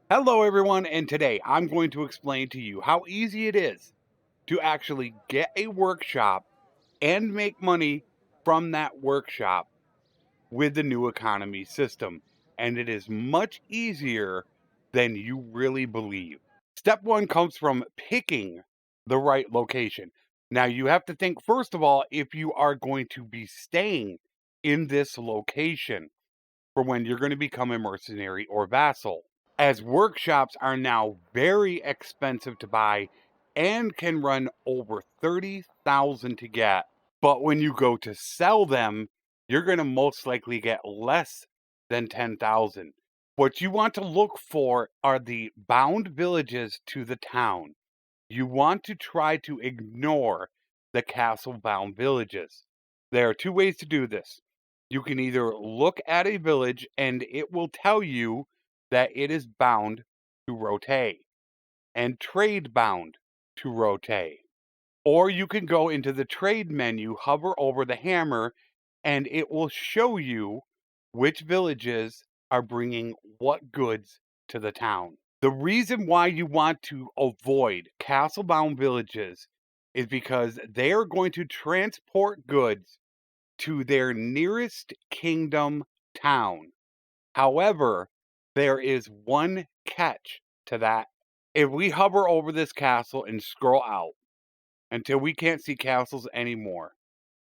Hello, everyone, and today I'm going to explain to you how easy it is to actually get a workshop and make money from that workshop with the new economy system. And it is much easier than you really believe. Step one comes from picking the right location. Now, you have to think, first of all, if you are going to be staying in this location for when you're going to become a mercenary or vassal, as workshops are now very expensive to buy and can run over 30,000 to get. But when you go to sell them, you're going to most likely get less than 10,000. What you want to look for are the bound villages to the town. You want to try to ignore the castle bound villages. There are two ways to do this. You can either look at a village and it will tell you that it is bound to Rote and trade bound to Rote. Or you can go into the trade menu, hover over the hammer, and it will show you which villages are bringing what goods to the town. The reason why you want to avoid castle-bound villages is because they are going to transport goods to their nearest kingdom town. However, there is one catch to that. If we hover over this castle and scroll out until we can't see castles anymore,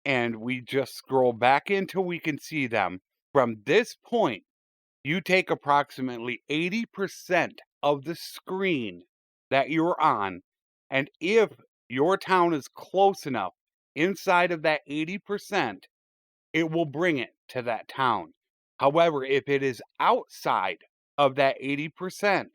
and we just scroll back until we can see them, from this point, you take approximately 80% of the screen that you're on, and if your town is close enough inside of that 80%, it will bring it to that town. However, if it is outside of that 80%,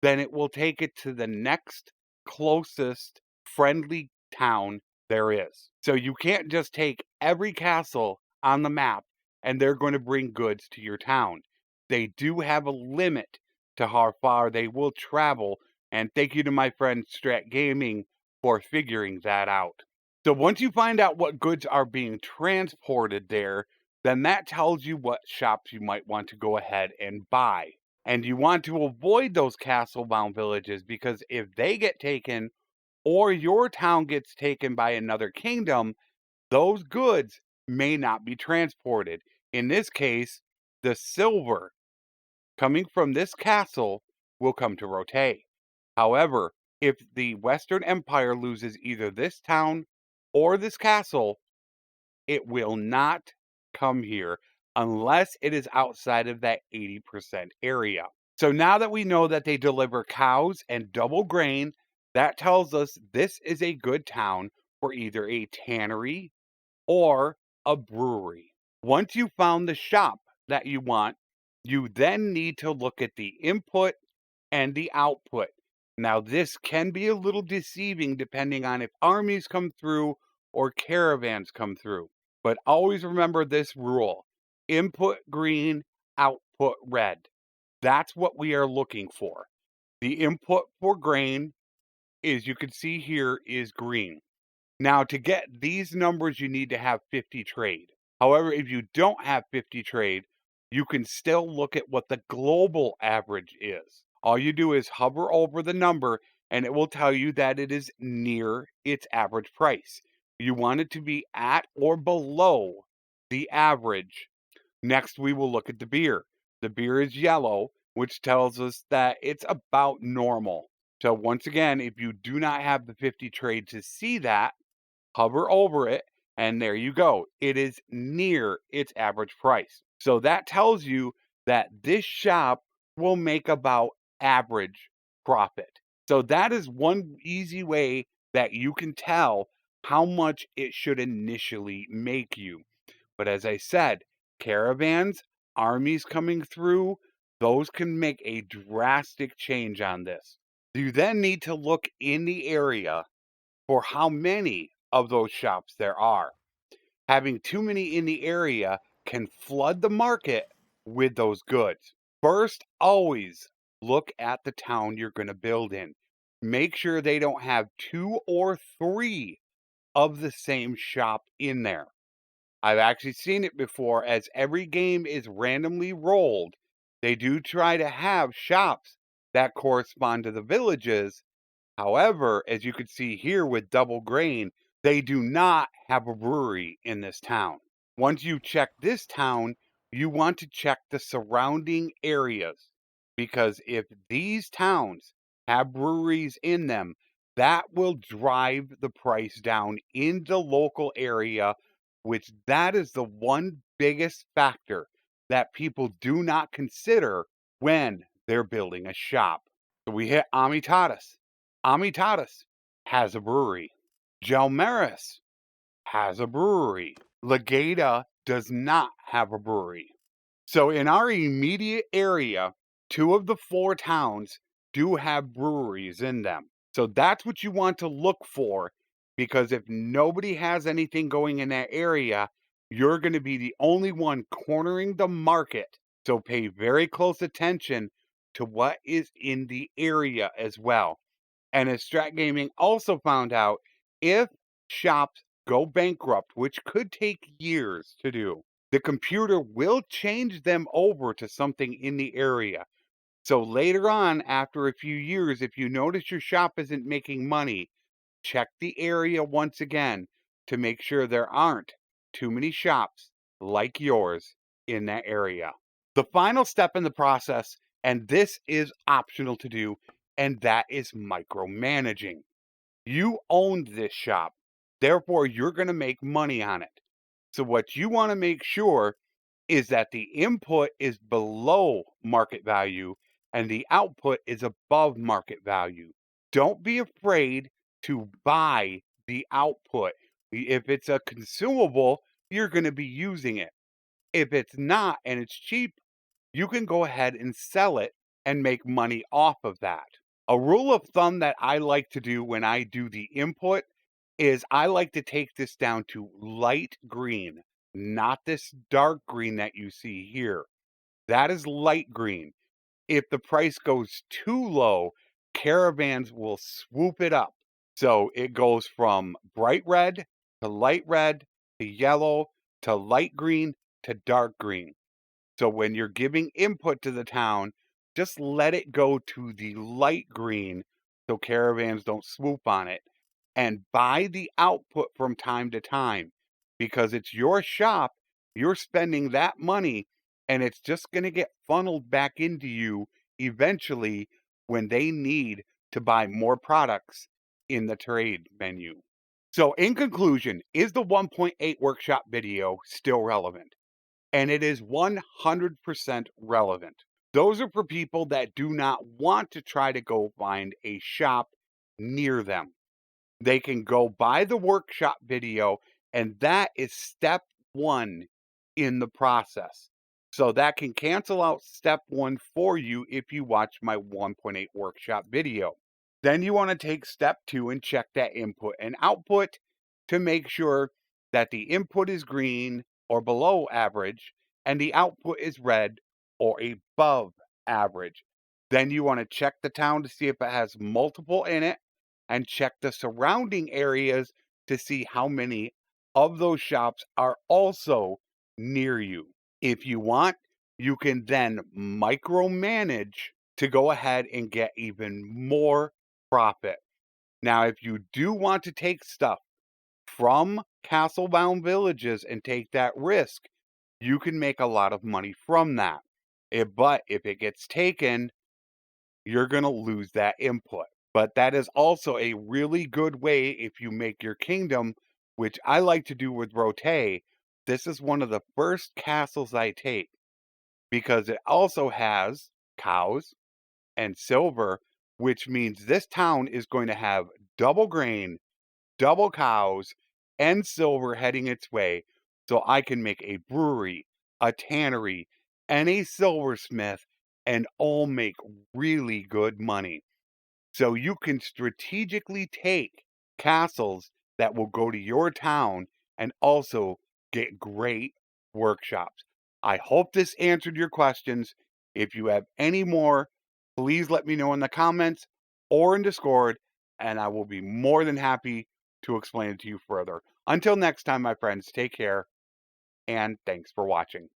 then it will take it to the next closest friendly town there is. So you can't just take every castle on the map and they're going to bring goods to your town. They do have a limit to how far they will travel. And thank you to my friend Strat Gaming for figuring that out. So once you find out what goods are being transported there, then that tells you what shops you might want to go ahead and buy. And you want to avoid those castle-bound villages because if they get taken or your town gets taken by another kingdom, those goods may not be transported. In this case, the silver coming from this castle will come to Rote. However, if the Western Empire loses either this town or this castle, it will not come here unless it is outside of that 80% area. So now that we know that they deliver cows and double grain, that tells us this is a good town for either a tannery or a brewery. Once you found the shop that you want, you then need to look at the input and the output. Now, this can be a little deceiving depending on if armies come through or caravans come through. But always remember this rule: input green, output red. That's what we are looking for. The input for grain is, you can see here, is green. Now, to get these numbers, you need to have 50 trade. However, if you don't have 50 trade, you can still look at what the global average is. All you do is hover over the number and it will tell you that it is near its average price. You want it to be at or below the average. Next, we will look at the beer. The beer is yellow, which tells us that it's about normal. So once again, if you do not have the 50 trade to see that, hover over it, and there you go. It is near its average price. So that tells you that this shop will make about average profit. So that is one easy way that you can tell how much it should initially make you. But as I said, caravans, armies coming through, those can make a drastic change on this. You then need to look in the area for how many of those shops there are. Having too many in the area can flood the market with those goods. First, always look at the town you're going to build in. Make sure they don't have two or three of the same shop in there. I've actually seen it before, as every game is randomly rolled. They do try to have shops that correspond to the villages. However, as you can see here with Double Grain, they do not have a brewery in this town. Once you check this town, you want to check the surrounding areas, because if these towns have breweries in them, that will drive the price down in the local area, which that is the one biggest factor that people do not consider when they're building a shop. So we hit Amitatis. Amitatis has a brewery. Gelmaris has a brewery. Legata does not have a brewery. So in our immediate area, 2 of the 4 towns do have breweries in them. So that's what you want to look for, because if nobody has anything going in that area, you're going to be the only one cornering the market. So pay very close attention to what is in the area as well. And as Strat Gaming also found out, if shops go bankrupt, which could take years to do, the computer will change them over to something in the area. So later on, after a few years, if you notice your shop isn't making money, check the area once again to make sure there aren't too many shops like yours in that area. The final step in the process, and this is optional to do, and that is micromanaging. You owned this shop, therefore you're going to make money on it. So what you want to make sure is that the input is below market value and the output is above market value. Don't be afraid to buy the output. If it's a consumable, you're going to be using it. If it's not and it's cheap, you can go ahead and sell it and make money off of that. A rule of thumb that I like to do when I do the input is I like to take this down to light green, not this dark green that you see here. That is light green. If the price goes too low, caravans will swoop it up. So it goes from bright red to yellow to light green to dark green. So when you're giving input to the town, just let it go to the light green so caravans don't swoop on it, and buy the output from time to time, because it's your shop, you're spending that money, and it's just going to get funneled back into you eventually when they need to buy more products in the trade menu. So in conclusion, is the 1.8 workshop video still relevant? And it is 100% relevant. Those are for people that do not want to try to go find a shop near them. They can go buy the workshop video, and that is step 1 in the process. So that can cancel out step 1 for you if you watch my 1.8 workshop video. Then you want to take step 2 and check that input and output to make sure that the input is green or below average and the output is red or above average. Then you want to check the town to see if it has multiple in it, and check the surrounding areas to see how many of those shops are also near you. If you want, you can then micromanage to go ahead and get even more profit. Now, if you do want to take stuff from castle-bound villages and take that risk, you can make a lot of money from that. But if it gets taken, you're going to lose that input. But that is also a really good way if you make your kingdom, which I like to do with Rote. This is one of the first castles I take because it also has cows and silver, which means this town is going to have double grain, double cows, and silver heading its way. So I can make a brewery, a tannery, and a silversmith, and all make really good money. So you can strategically take castles that will go to your town and also get great workshops. I hope this answered your questions. If you have any more, please let me know in the comments or in Discord, and I will be more than happy to explain it to you further. Until next time, my friends, take care, and thanks for watching.